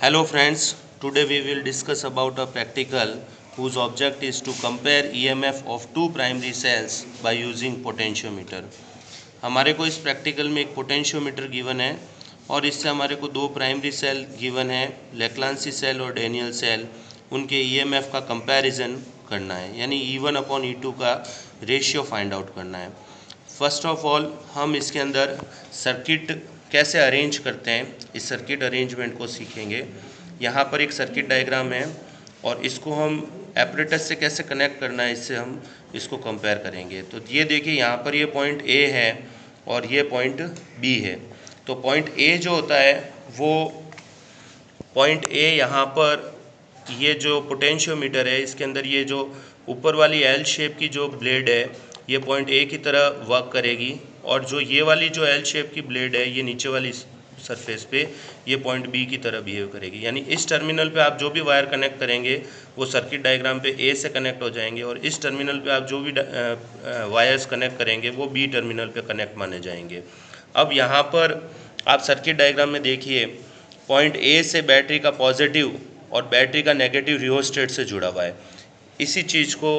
Hello friends, today we will discuss about a practical whose object is to compare EMF of two primary cells by using potentiometer। हमारे को इस practical में एक potentiometer given है और इससे हमारे को दो प्राइमरी सेल गिवन है, लेक्लांसी सेल और डेनियल सेल, उनके ईएमएफ का कंपैरिजन करना है, यानी E1/E2 का रेशियो फाइंड आउट करना है। फर्स्ट ऑफ ऑल हम इसके अंदर सर्किट कैसे अरेंज करते हैं, इस सर्किट अरेंजमेंट को सीखेंगे। यहाँ पर एक सर्किट डायग्राम है और इसको हम एपरेटस से कैसे कनेक्ट करना है, इससे हम इसको कंपेयर करेंगे। तो ये देखिए, यहाँ पर ये पॉइंट ए है और ये पॉइंट बी है। तो पॉइंट ए जो होता है वो पॉइंट ए, यहाँ पर ये जो पोटेंशियोमीटर है इसके अंदर ये जो ऊपर वाली एल शेप की जो ब्लेड है ये पॉइंट ए की तरह वर्क करेगी, और जो ये वाली जो एल शेप की ब्लेड है ये नीचे वाली सरफेस पे ये पॉइंट बी की तरह बिहेव करेगी। यानी इस टर्मिनल पे आप जो भी वायर कनेक्ट करेंगे वो सर्किट डायग्राम पे ए से कनेक्ट हो जाएंगे, और इस टर्मिनल पे आप जो भी वायर्स कनेक्ट करेंगे वो बी टर्मिनल पे कनेक्ट माने जाएंगे। अब यहाँ पर आप सर्किट डायग्राम में देखिए, पॉइंट ए से बैटरी का पॉजिटिव और बैटरी का नेगेटिव रियोस्टेट से जुड़ा हुआ है। इसी चीज़ को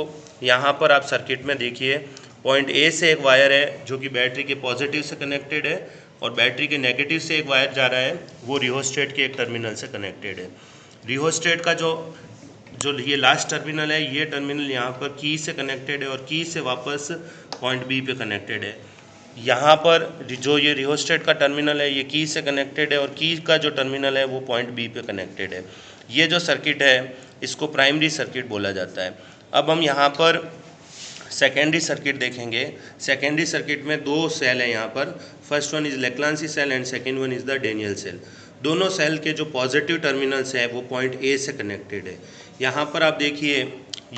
यहाँ पर आप सर्किट में देखिए, पॉइंट ए से एक वायर है जो कि बैटरी के पॉजिटिव से कनेक्टेड है, और बैटरी के नेगेटिव से एक वायर जा रहा है वो रियोस्टेट के एक टर्मिनल से कनेक्टेड है। रियोस्टेट का जो ये लास्ट टर्मिनल है, ये टर्मिनल यहाँ पर की से कनेक्टेड है और की से वापस पॉइंट बी पे कनेक्टेड है। यहाँ पर जो ये रियोस्टेट का टर्मिनल है ये की से कनेक्टेड है और की का जो टर्मिनल है वो पॉइंट बी पे कनेक्टेड है। ये जो सर्किट है इसको प्राइमरी सर्किट बोला जाता है। अब हम यहाँ पर सेकेंडरी सर्किट देखेंगे। सेकेंडरी सर्किट में दो सेल है यहाँ पर, first one is Leclanche cell and second one is the Daniell cell. दोनों सेल के जो पॉजिटिव टर्मिनल्स हैं वो पॉइंट ए से कनेक्टेड है। यहाँ पर आप देखिए,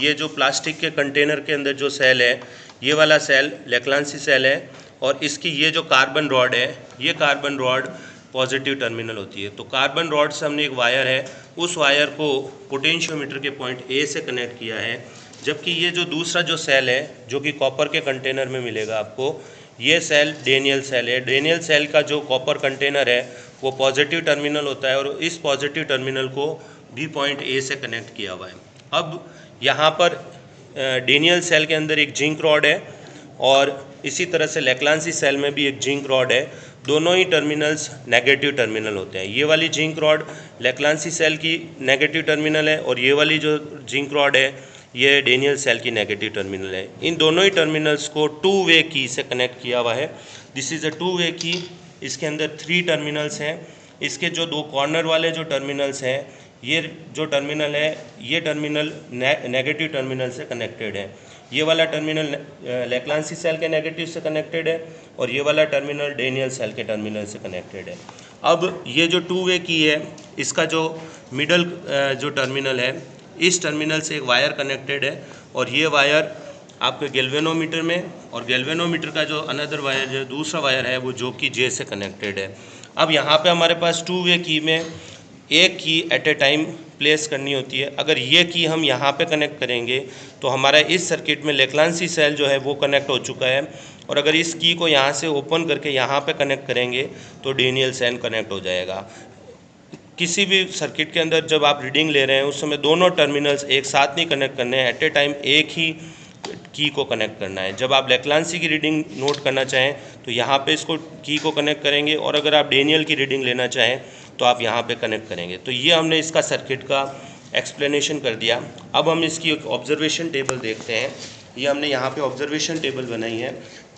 ये जो प्लास्टिक के कंटेनर के अंदर जो सेल है ये वाला सेल लेक्लांसी सेल है, और इसकी ये जो कार्बन रॉड है ये कार्बन रॉड पॉजिटिव टर्मिनल होती है। तो कार्बन रॉड से हमने एक वायर है, उस वायर को पोटेंशियोमीटर के पॉइंट ए से कनेक्ट किया है, जबकि ये जो दूसरा जो सेल है जो कि कॉपर के कंटेनर में मिलेगा आपको, ये सेल डेनियल सेल है। डेनियल सेल का जो कॉपर कंटेनर है वो पॉजिटिव टर्मिनल होता है, और इस पॉजिटिव टर्मिनल को भी पॉइंट ए से कनेक्ट किया हुआ है। अब यहाँ पर डेनियल सेल के अंदर एक जिंक रॉड है और इसी तरह से लेक्लांसी सेल में भी एक जिंक रॉड है। दोनों ही टर्मिनल्स नेगेटिव टर्मिनल होते हैं। ये वाली जिंक रॉड लेक्लांसी सेल की नेगेटिव टर्मिनल है और ये वाली जो जिंक रॉड है ये डेनियल सेल की नेगेटिव टर्मिनल है। इन दोनों ही टर्मिनल्स को टू वे की से कनेक्ट किया हुआ है। This is a two way की। इसके अंदर 3 टर्मिनल्स हैं। इसके जो दो कॉर्नर वाले जो टर्मिनल्स हैं, ये जो टर्मिनल है ये टर्मिनल नेगेटिव टर्मिनल से कनेक्टेड है। ये वाला टर्मिनल लेक्लांसी सेल के नेगेटिव से कनेक्टेड है और ये वाला टर्मिनल डेनियल सेल के टर्मिनल से कनेक्टेड है। अब ये जो टू वे की है, इसका जो मिडल जो टर्मिनल है, इस टर्मिनल से एक वायर कनेक्टेड है, और ये वायर आपके गैल्वेनोमीटर में, और गैल्वेनोमीटर का जो अनदर वायर जो दूसरा वायर है वो जो कि जे से कनेक्टेड है। अब यहाँ पे हमारे पास टू वे की में एक की एट ए टाइम प्लेस करनी होती है। अगर ये की हम यहाँ पे कनेक्ट करेंगे तो हमारा इस सर्किट में लेक्लांसी सेल जो है वो कनेक्ट हो चुका है, और अगर इस की को यहाँ से ओपन करके यहाँ पे कनेक्ट करेंगे तो डेनियल सेल कनेक्ट हो जाएगा। किसी भी सर्किट के अंदर जब आप रीडिंग ले रहे हैं उस समय दोनों टर्मिनल्स एक साथ नहीं कनेक्ट करने हैं, एट ए टाइम एक ही की को कनेक्ट करना है। जब आप लेक्लांसी की रीडिंग नोट करना चाहें तो यहाँ पे इसको की को कनेक्ट करेंगे, और अगर आप डेनियल की रीडिंग लेना चाहें तो आप यहाँ पे कनेक्ट करेंगे। तो ये हमने इसका सर्किट का एक्सप्लेनेशन कर दिया। अब हम इसकी एक ऑब्जर्वेशन टेबल देखते हैं। ये हमने यहाँ पे ऑब्जर्वेशन टेबल बनाई है।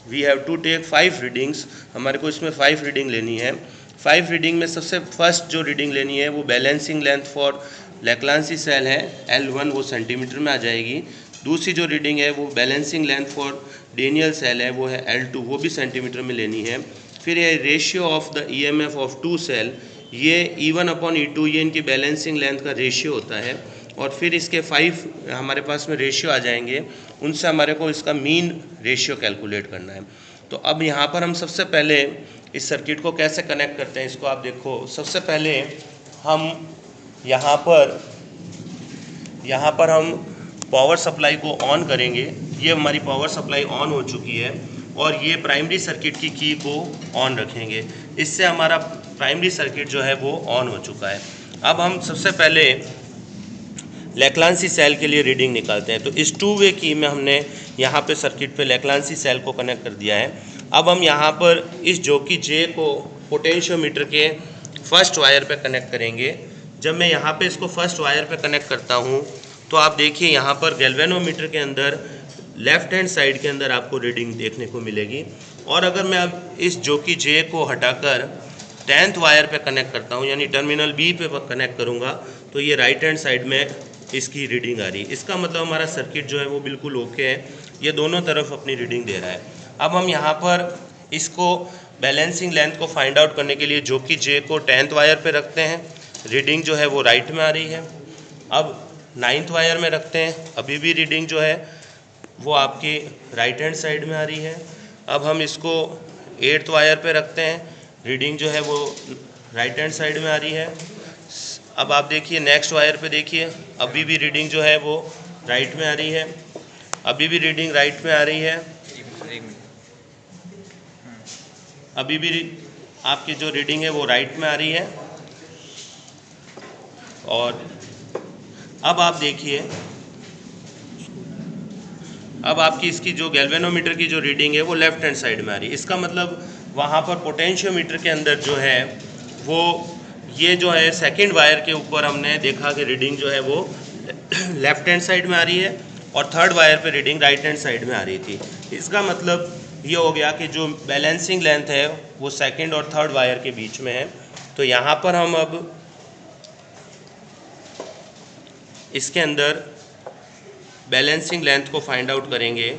We have to take 5 readings. हमारे को इसमें 5 रीडिंग लेनी है। 5 रीडिंग में सबसे फर्स्ट जो रीडिंग लेनी है वो बैलेंसिंग लेंथ फॉर लेक्लांसी सेल है L1, वो सेंटीमीटर में आ जाएगी। दूसरी जो रीडिंग है वो balancing length for Daniell cell है, वो है L2, वो भी सेंटीमीटर में लेनी है। फिर ये ratio of the EMF of 2 cell, ये E1/E2, ये इनकी बैलेंसिंग लेंथ का रेशियो होता है। और फिर इसके 5 हमारे पास में रेशियो आ जाएंगे, उनसे हमारे को इसका मीन रेशियो कैलकुलेट करना है। तो अब यहाँ पर हम सबसे पहले इस सर्किट को कैसे कनेक्ट करते हैं इसको आप देखो। सबसे पहले हम यहाँ पर हम पावर सप्लाई को ऑन करेंगे। ये हमारी पावर सप्लाई ऑन हो चुकी है, और ये प्राइमरी सर्किट की को ऑन रखेंगे। इससे हमारा प्राइमरी सर्किट जो है वो ऑन हो चुका है। अब हम सबसे पहले लेक्लांसी सेल के लिए रीडिंग निकालते हैं। तो इस 2 वे की में हमने यहाँ पे सर्किट पे लेक्लांसी सेल को कनेक्ट कर दिया है। अब हम यहाँ पर इस जॉकी जे को पोटेंशियोमीटर के फर्स्ट वायर पे कनेक्ट करेंगे। जब मैं यहाँ पे इसको फर्स्ट वायर पे कनेक्ट करता हूँ तो आप देखिए यहाँ पर गैल्वेनोमीटर के अंदर लेफ्ट हैंड साइड के अंदर आपको रीडिंग देखने को मिलेगी। और अगर मैं अब इस जॉकी जे को हटाकर 10th वायर पे कनेक्ट करता हूँ, यानी टर्मिनल बी पे कनेक्ट करूँगा, तो ये राइट हैंड साइड में इसकी रीडिंग आ रही है। इसका मतलब हमारा सर्किट जो है वो बिल्कुल ओके है, ये दोनों तरफ अपनी रीडिंग दे रहा है। अब हम यहाँ पर इसको बैलेंसिंग लेंथ को फाइंड आउट करने के लिए जॉकी जे को 10th वायर पे रखते हैं, रीडिंग जो है वो राइट में आ रही है। अब 9th वायर में रखते हैं, अभी भी रीडिंग जो है वो आपकी राइट हैंड साइड में आ रही है। अब हम इसको 8th वायर पे रखते हैं, रीडिंग जो है वो राइट हैंड साइड में आ रही है। अब आप देखिए नेक्स्ट वायर पे देखिए, अभी भी रीडिंग जो है वो राइट में आ रही है, अभी भी रीडिंग राइट में आ रही है, अभी भी आपकी जो रीडिंग है वो राइट में आ रही है। और अब आप देखिए, अब आपकी इसकी जो गैल्वेनोमीटर की जो रीडिंग है वो लेफ्ट हैंड साइड में आ रही है। इसका मतलब वहाँ पर पोटेंशियोमीटर के अंदर जो है वो ये जो है सेकंड वायर के ऊपर हमने देखा कि रीडिंग जो है वो लेफ्ट हैंड साइड में आ रही है और थर्ड वायर पे रीडिंग राइट हैंड साइड में आ रही थी। इसका मतलब ये हो गया कि जो बैलेंसिंग लेंथ है वो सेकंड और थर्ड वायर के बीच में है। तो यहाँ पर हम अब इसके अंदर बैलेंसिंग लेंथ को फाइंड आउट करेंगे।